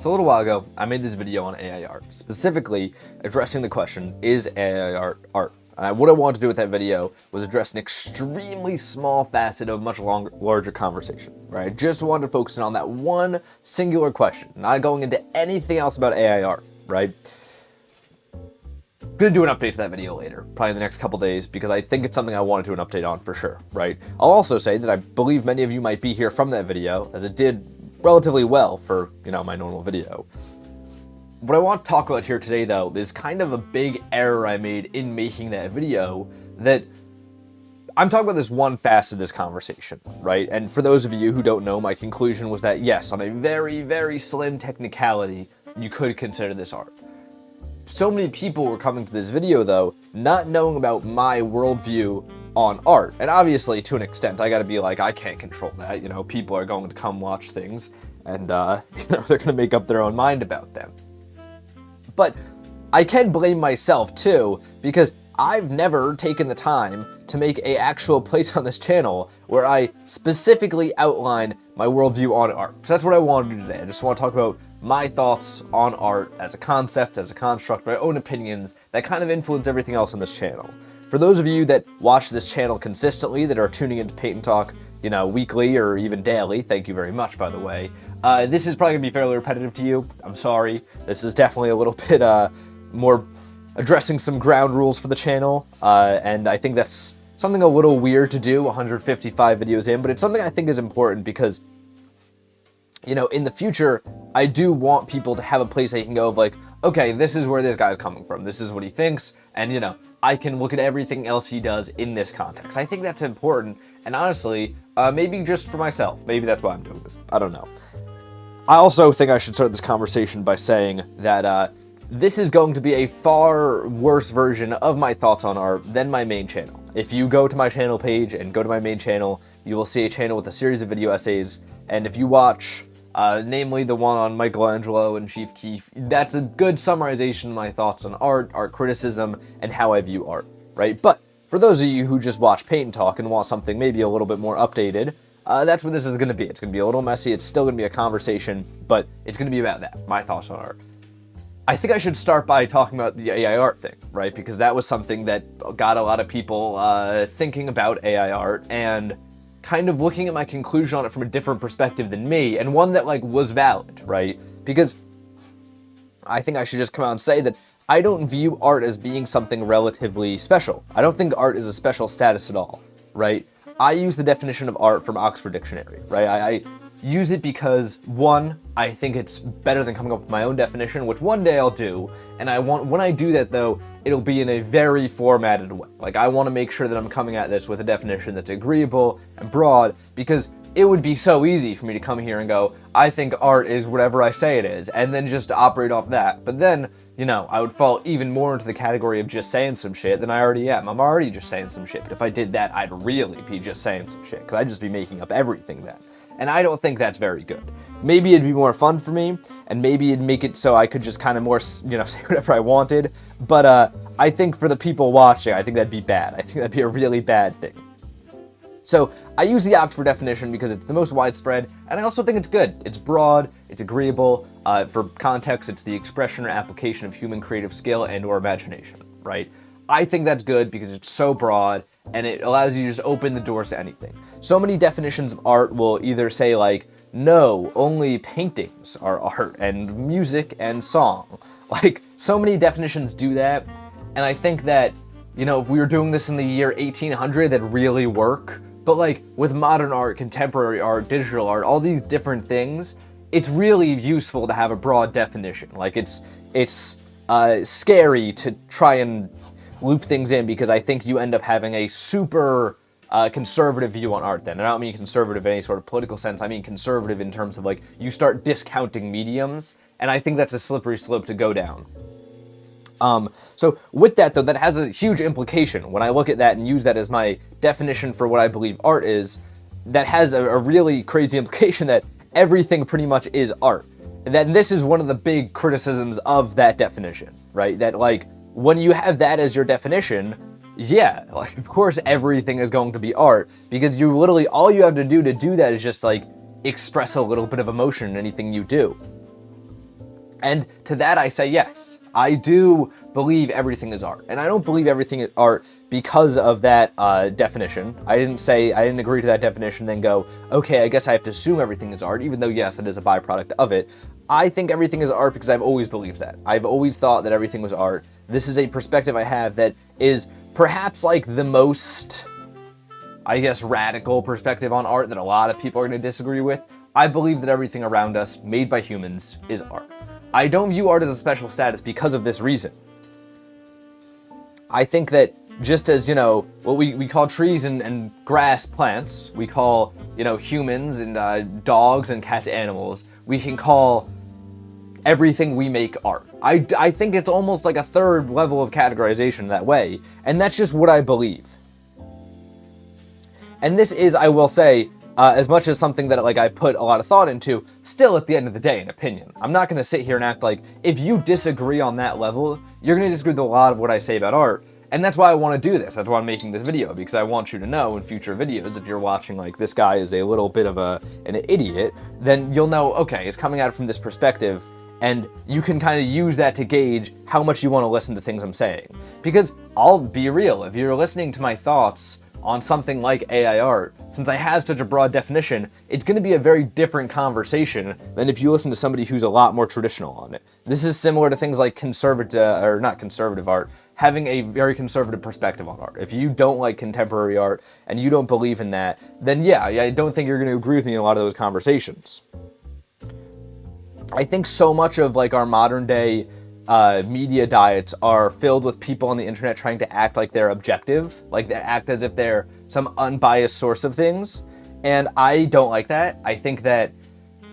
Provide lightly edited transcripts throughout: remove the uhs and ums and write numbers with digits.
So a little while ago, I made this video on AI art, specifically addressing the question, is AI art art? What I wanted to do with that video was address an extremely small facet of a much larger conversation, right? I just wanted to focus in on that one singular question, not going into anything else about AI art, right? I'm gonna do an update to that video later, probably in the next couple days, because I think it's something I want to do an update on for sure, right? I'll also say that I believe many of you might be here from that video, as it did relatively well for, my normal video. What I want to talk about here today, though, is kind of a big error I made in making that video. That I'm talking about this one facet of this conversation, right? And for those of you who don't know, my conclusion was that yes, on a very, very slim technicality, you could consider this art. So many people were coming to this video, though, not knowing about my worldview on art. And obviously, to an extent, I gotta be like, I can't control that. People are going to come watch things, and they're gonna make up their own mind about them. But I can blame myself too, because I've never taken the time to make an actual place on this channel where I specifically outline my worldview on art. So that's what I want to do today. I just want to talk about my thoughts on art as a concept, as a construct, my own opinions that kind of influence everything else on this channel. For those of you that watch this channel consistently, that are tuning into Paint & Talk, weekly or even daily, thank you very much, by the way, this is probably gonna be fairly repetitive to you. I'm sorry. This is definitely a little bit more addressing some ground rules for the channel, and I think that's something a little weird to do 155 videos in, but it's something I think is important because, in the future, I do want people to have a place they can go of like, okay, this is where this guy's coming from. This is what he thinks, and I can look at everything else he does in this context. I think that's important, and honestly, maybe just for myself. Maybe that's why I'm doing this. I don't know. I also think I should start this conversation by saying that this is going to be a far worse version of my thoughts on art than my main channel. If you go to my channel page and go to my main channel, you will see a channel with a series of video essays, and if you watch namely the one on Michelangelo and Chief Keef, that's a good summarization of my thoughts on art, art criticism, and how I view art, right? But for those of you who just watch Paint & Talk and want something maybe a little bit more updated, that's what this is going to be. It's going to be a little messy, it's still going to be a conversation, but it's going to be about that, my thoughts on art. I think I should start by talking about the AI art thing, right? Because that was something that got a lot of people thinking about AI art and kind of looking at my conclusion on it from a different perspective than me, and one that was valid, right? Because I think I should just come out and say that I don't view art as being something relatively special. I don't think art is a special status at all, right? I use the definition of art from Oxford Dictionary, right? I use it because, one, I think it's better than coming up with my own definition, which one day I'll do, and when I do that, though, it'll be in a very formatted way. I want to make sure that I'm coming at this with a definition that's agreeable and broad, because it would be so easy for me to come here and go, I think art is whatever I say it is, and then just operate off that. But then, I would fall even more into the category of just saying some shit than I already am. I'm already just saying some shit, but if I did that, I'd really be just saying some shit, because I'd just be making up everything then. And I don't think that's very good. Maybe it'd be more fun for me, and maybe it'd make it so I could just kind of more, say whatever I wanted. But I think for the people watching, I think that'd be bad. I think that'd be a really bad thing. So I use the Oxford definition because it's the most widespread, and I also think it's good. It's broad, it's agreeable. For context, it's the expression or application of human creative skill and or imagination, right? I think that's good because it's so broad, and it allows you to just open the doors to anything. So many definitions of art will either say no, only paintings are art, and music and song. So many definitions do that, and I think that, if we were doing this in the year 1800, that'd really work. But with modern art, contemporary art, digital art, all these different things, it's really useful to have a broad definition. It's scary to try and loop things in, because I think you end up having a super conservative view on art then. And I don't mean conservative in any sort of political sense, I mean conservative in terms of you start discounting mediums, and I think that's a slippery slope to go down. So with that, though, that has a huge implication. When I look at that and use that as my definition for what I believe art is, that has a really crazy implication that everything pretty much is art. And then this is one of the big criticisms of that definition, right? That when you have that as your definition, yeah, of course everything is going to be art, because you literally, all you have to do that is just express a little bit of emotion in anything you do. And to that I say yes. I do believe everything is art. And I don't believe everything is art because of that definition. I didn't agree to that definition, then go, okay, I guess I have to assume everything is art, even though yes, it is a byproduct of it. I think everything is art because I've always believed that. I've always thought that everything was art. This is a perspective I have that is perhaps like the most, I guess, radical perspective on art that a lot of people are going to disagree with. I believe that everything around us, made by humans, is art. I don't view art as a special status because of this reason. I think that just as, what we call trees and grass plants, we call, humans and dogs and cats animals, we can call everything we make art. I think it's almost like a third level of categorization that way, and that's just what I believe. And this is, I will say, as much as something that I put a lot of thought into, still at the end of the day, an opinion. I'm not going to sit here and act like if you disagree on that level, you're going to disagree with a lot of what I say about art. And that's why I want to do this. That's why I'm making this video, because I want you to know in future videos, if you're watching like this guy is a little bit of an idiot, then you'll know, okay, it's coming at it from this perspective, and you can kind of use that to gauge how much you want to listen to things I'm saying. Because I'll be real, if you're listening to my thoughts on something like AI art, since I have such a broad definition, it's going to be a very different conversation than if you listen to somebody who's a lot more traditional on it. This is similar to things like not conservative art, having a very conservative perspective on art. If you don't like contemporary art and you don't believe in that, then yeah, I don't think you're going to agree with me in a lot of those conversations. I think so much of our modern day media diets are filled with people on the internet trying to act like they're objective, like they act as if they're some unbiased source of things. And I don't like that. I think that,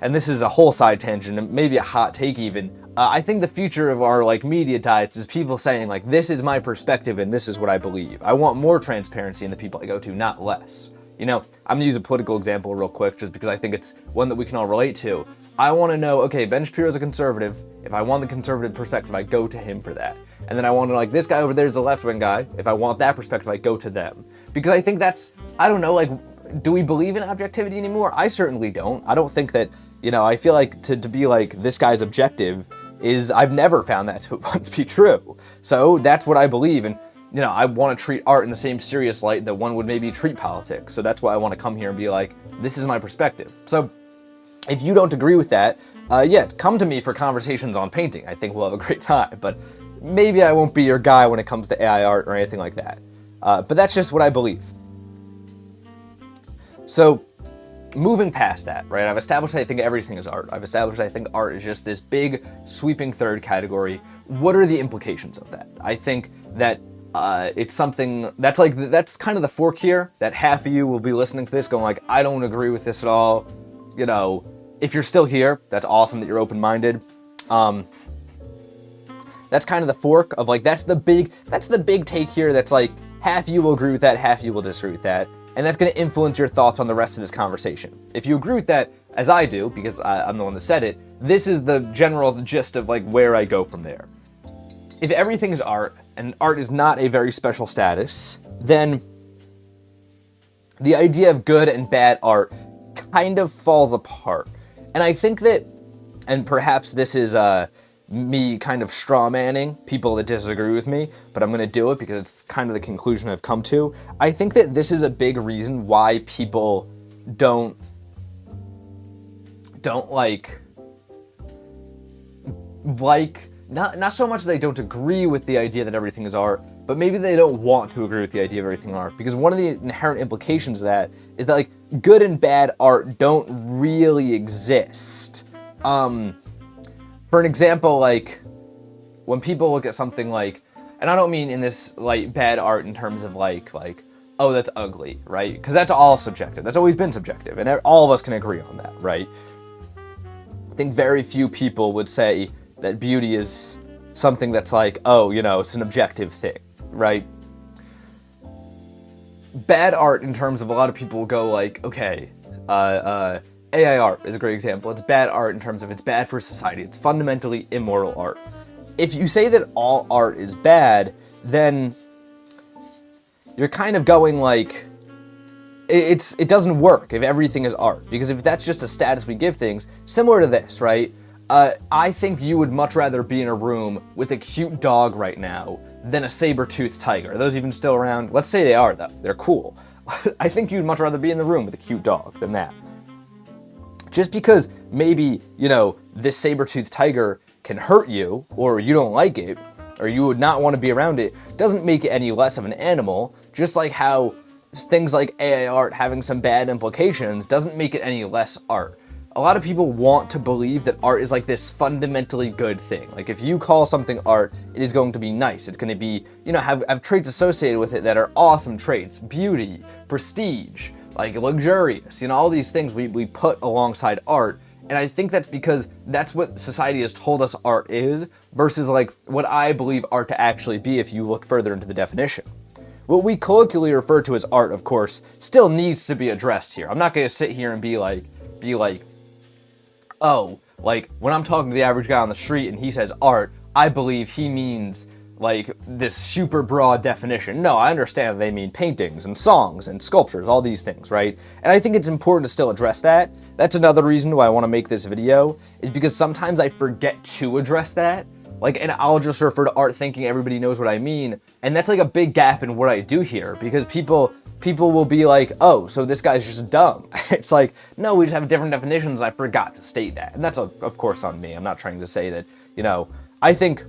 and this is a whole side tangent, and maybe a hot take even, I think the future of our media diets is people saying this is my perspective and this is what I believe. I want more transparency in the people I go to, not less. I'm gonna use a political example real quick just because I think it's one that we can all relate to. I want to know, okay, Ben Shapiro's a conservative. If I want the conservative perspective, I go to him for that. And then I want to this guy over there is the left-wing guy. If I want that perspective, I go to them. Because I think that's, I don't know, do we believe in objectivity anymore? I certainly don't. I don't think that, I feel like to be this guy's objective is, I've never found that to once be true. So that's what I believe. And, I want to treat art in the same serious light that one would maybe treat politics. So that's why I want to come here and be this is my perspective. So if you don't agree with that, come to me for conversations on painting. I think we'll have a great time, but maybe I won't be your guy when it comes to AI art or anything like that. But that's just what I believe. So, moving past that, right, I've established I think everything is art. I've established I think art is just this big, sweeping third category. What are the implications of that? I think that it's something that's that's kind of the fork here, that half of you will be listening to this going I don't agree with this at all. If you're still here, that's awesome that you're open-minded. That's kind of the fork of that's the big take here. That's half you will agree with that, half you will disagree with that. And that's going to influence your thoughts on the rest of this conversation. If you agree with that, as I do, because I'm the one that said it, this is the general gist of where I go from there. If everything is art, and art is not a very special status, then the idea of good and bad art kind of falls apart. And I think that, and perhaps this is me kind of straw manning people that disagree with me, but I'm going to do it because it's kind of the conclusion I've come to. I think that this is a big reason why people don't not so much that they don't agree with the idea that everything is art, but maybe they don't want to agree with the idea of everything is art. Because one of the inherent implications of that is that good and bad art don't really exist. For an example, when people look at something and I don't mean in this bad art in terms of oh, that's ugly, right? Because that's all subjective. That's always been subjective, and all of us can agree on that, right? I think very few people would say that beauty is something that's oh, it's an objective thing, right? Bad art in terms of a lot of people will go okay, AI art is a great example. It's bad art in terms of it's bad for society. It's fundamentally immoral art. If you say that all art is bad, then you're kind of going it doesn't work if everything is art. Because if that's just a status we give things, similar to this, right? I think you would much rather be in a room with a cute dog right now than a saber-toothed tiger. Are those even still around? Let's say they are, though. They're cool. I think you'd much rather be in the room with a cute dog than that. Just because maybe, you know, this saber-toothed tiger can hurt you, or you don't like it, or you would not want to be around it, doesn't make it any less of an animal, just like how things like AI art having some bad implications doesn't make it any less art. A lot of people want to believe that art is like this fundamentally good thing. Like if you call something art, it is going to be nice. It's going to be, you know, have traits associated with it that are awesome traits. Beauty, prestige, like luxurious, you know, all these things we put alongside art. And I think that's because that's what society has told us art is versus like what I believe art to actually be if you look further into the definition. What we colloquially refer to as art, of course, still needs to be addressed here. I'm not going to sit here and be like, oh, like when I'm talking to the average guy on the street and he says art, I believe he means like this super broad definition. No, I understand they mean paintings and songs and sculptures, all these things, right? And I think it's important to still address that. That's another reason why I want to make this video, is because sometimes I forget to address that. Like, and I'll just refer to art thinking everybody knows what I mean. And that's like a big gap in what I do here, because people will be like, oh, so this guy's just dumb. It's like, no, we just have different definitions. I forgot to state that. And that's, of course, on me. I'm not trying to say that, you know, I think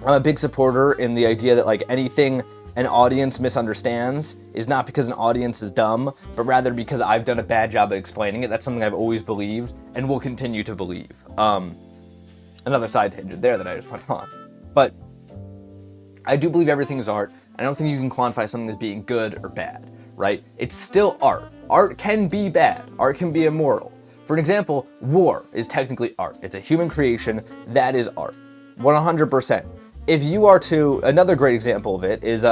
I'm a big supporter in the idea that like anything an audience misunderstands is not because an audience is dumb, but rather because I've done a bad job at explaining it. That's something I've always believed and will continue to believe. Another side tangent there that I just went on. But I do believe everything is art. I don't think you can quantify something as being good or bad, right? It's still art. Art can be bad. Art can be immoral. For an example, war is technically art. It's a human creation. That is art. 100%. If you are to, another great example of it is,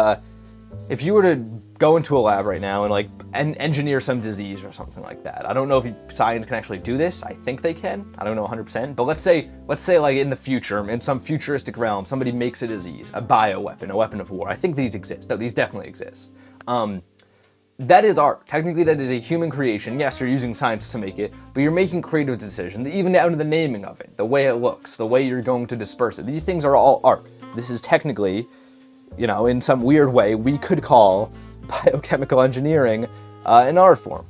if you were to go into a lab right now and like engineer some disease or something like that. I don't know if science can actually do this. I think they can. I don't know 100%. But let's say like in the future, in some futuristic realm, somebody makes a disease, a bioweapon, a weapon of war. I think these exist. No, these definitely exist. That is art. Technically, that is a human creation. Yes, you're using science to make it, but you're making creative decisions, even down to the naming of it, the way it looks, the way you're going to disperse it. These things are all art. This is technically, you know, in some weird way, we could call biochemical engineering an art form.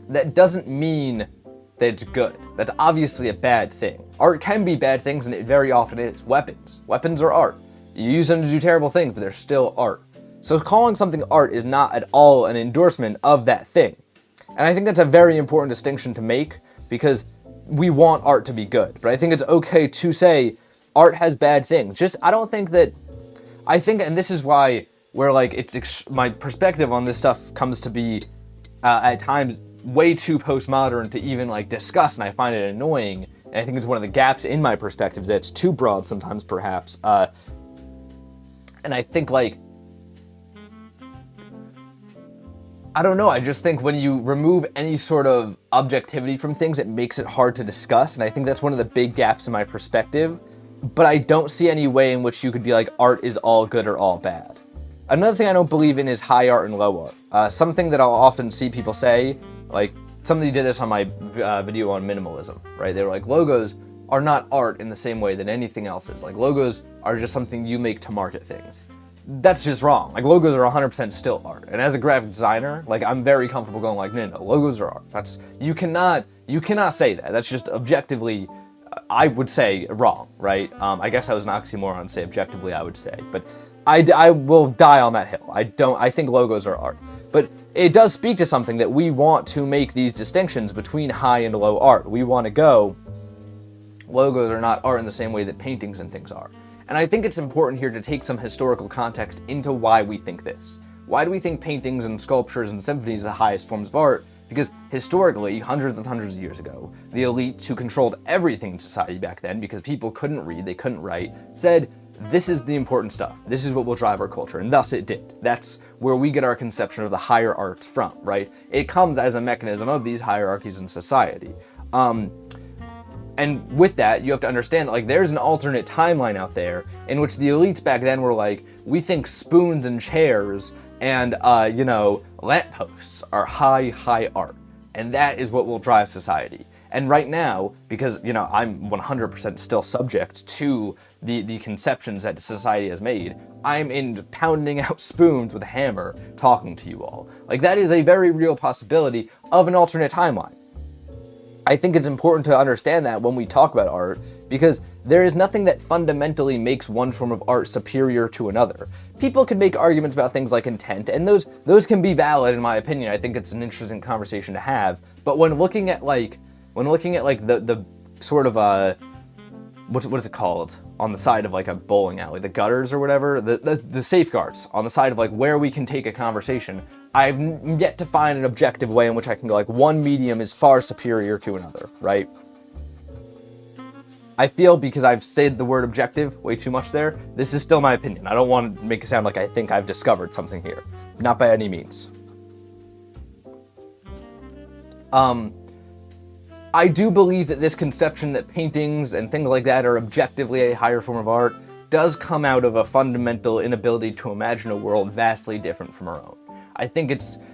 That doesn't mean that it's good. That's obviously a bad thing. Art can be bad things, and it very often is. Weapons. Weapons are art. You use them to do terrible things, but they're still art. So calling something art is not at all an endorsement of that thing. And I think that's a very important distinction to make, because we want art to be good. But I think it's okay to say art has bad things. I think, and this is why where like my perspective on this stuff comes to be at times way too postmodern to even like discuss, and I find it annoying. And I think it's one of the gaps in my perspectives that's too broad sometimes, perhaps. And I think like, I don't know, I just think when you remove any sort of objectivity from things, it makes it hard to discuss, and I think that's one of the big gaps in my perspective. But I don't see any way in which you could be like, art is all good or all bad. Another thing I don't believe in is high art and low art. Something that I'll often see people say, like, somebody did this on my video on minimalism, right? They were like, logos are not art in the same way that anything else is. Like, logos are just something you make to market things. That's just wrong. Like, logos are 100% still art. And as a graphic designer, like, I'm very comfortable going like, no, logos are art. You cannot say that. That's just objectively, I would say, wrong, right? I guess I was an oxymoron to say objectively, I would say, but I will die on that hill. I think logos are art. But it does speak to something that we want to make these distinctions between high and low art. We want to go, logos are not art in the same way that paintings and things are. And I think it's important here to take some historical context into why we think this. Why do we think paintings and sculptures and symphonies are the highest forms of art? Because historically, hundreds and hundreds of years ago, the elites who controlled everything in society back then, because people couldn't read, they couldn't write, said, this is the important stuff. This is what will drive our culture. And thus it did. That's where we get our conception of the higher arts from, right? It comes as a mechanism of these hierarchies in society. And with that, you have to understand that like there's an alternate timeline out there in which the elites back then were like, we think spoons and chairs and, lampposts are high art. And that is what will drive society. And right now, because, you know, I'm 100% still subject to the conceptions that society has made, I'm in pounding out spoons with a hammer talking to you all. Like, that is a very real possibility of an alternate timeline. I think it's important to understand that when we talk about art, because there is nothing that fundamentally makes one form of art superior to another. People can make arguments about things like intent, and those can be valid in my opinion. I think it's an interesting conversation to have. But when looking at the sort of what is it called on the side of like a bowling alley, the gutters or whatever, the safeguards on the side of like where we can take a conversation, I've yet to find an objective way in which I can go like one medium is far superior to another, right? I feel, because I've said the word objective way too much there, this is still my opinion. I don't want to make it sound like I think I've discovered something here. Not by any means. I do believe that this conception that paintings and things like that are objectively a higher form of art does come out of a fundamental inability to imagine a world vastly different from our own. I think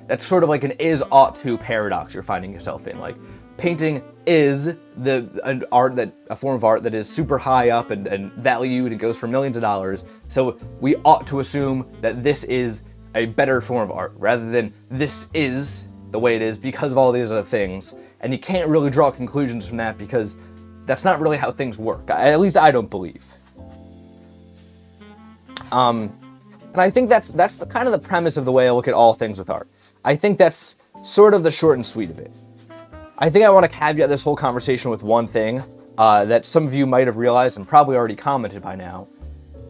that's sort of like an is-ought-to paradox you're finding yourself in. Like, painting is a form of art that is super high up and valued and goes for millions of dollars, so we ought to assume that this is a better form of art, rather than this is the way it is because of all these other things. And you can't really draw conclusions from that, because that's not really how things work. At least I don't believe. And I think that's the kind of the premise of the way I look at all things with art. I think that's sort of the short and sweet of it. I think I want to caveat this whole conversation with one thing that some of you might have realized and probably already commented by now.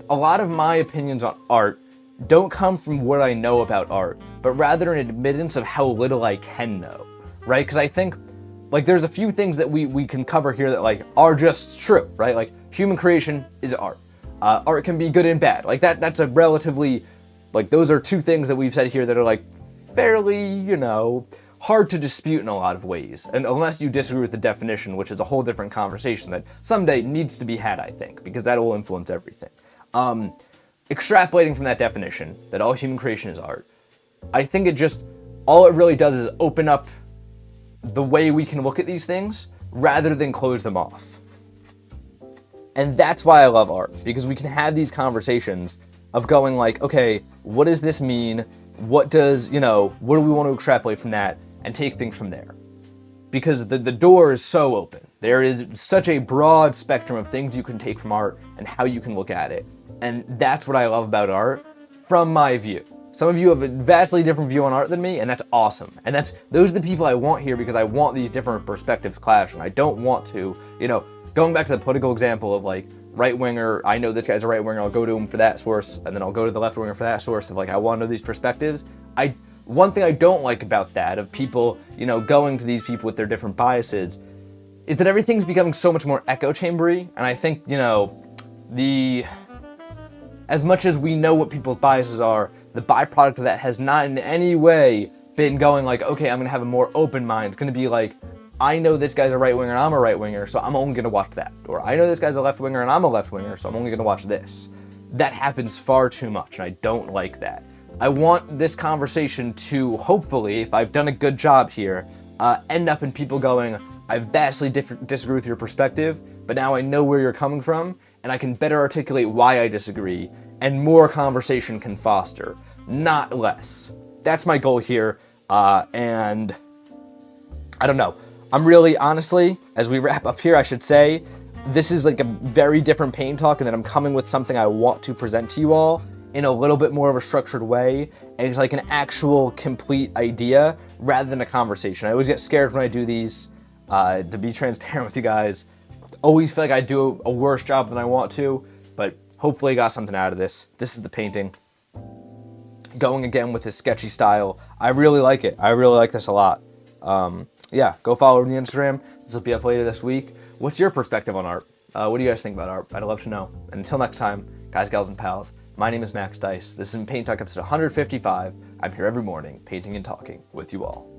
A lot of my opinions on art don't come from what I know about art, but rather an admittance of how little I can know, right? Because I think, like, there's a few things that we can cover here that, like, are just true, right? Like, human creation is art. Art can be good and bad. Like, that's a relatively, like, those are two things that we've said here that are, like, fairly, you know, hard to dispute in a lot of ways. And unless you disagree with the definition, which is a whole different conversation that someday needs to be had, I think, because that will influence everything. Extrapolating from that definition, that all human creation is art, I think all it really does is open up the way we can look at these things rather than close them off. And that's why I love art, because we can have these conversations of going like, okay, what does this mean? What do we want to extrapolate from that and take things from there? Because the door is so open. There is such a broad spectrum of things you can take from art and how you can look at it. And that's what I love about art from my view. Some of you have a vastly different view on art than me, and that's awesome. And those are the people I want here, because I want these different perspectives clashing. I don't want to, going back to the political example of like right-winger, I know this guy's a right-winger, I'll go to him for that source, and then I'll go to the left-winger for that source of like, I want to know these perspectives. One thing I don't like about that, of people, going to these people with their different biases, is that everything's becoming so much more echo chambery. And I think, as much as we know what people's biases are, the byproduct of that has not in any way been going like, okay, I'm gonna have a more open mind. It's gonna be like, I know this guy's a right-winger and I'm a right-winger, so I'm only gonna watch that. Or I know this guy's a left-winger and I'm a left-winger, so I'm only gonna watch this. That happens far too much, and I don't like that. I want this conversation to, hopefully, if I've done a good job here, end up in people going, I vastly disagree with your perspective, but now I know where you're coming from, and I can better articulate why I disagree, and more conversation can foster, not less. That's my goal here, and I don't know. I'm really, honestly, as we wrap up here, I should say, this is like a very different pain talk, and then I'm coming with something I want to present to you all in a little bit more of a structured way, and it's like an actual complete idea rather than a conversation. I always get scared when I do these, to be transparent with you guys. Always feel like I do a worse job than I want to, but hopefully I got something out of this. This is the painting. Going again with his sketchy style. I really like it. I really like this a lot. Yeah, go follow me on Instagram. This will be up later this week. What's your perspective on art? What do you guys think about art? I'd love to know. And until next time, guys, gals, and pals, my name is Max Dice. This is Paint Talk episode 155. I'm here every morning, painting and talking with you all.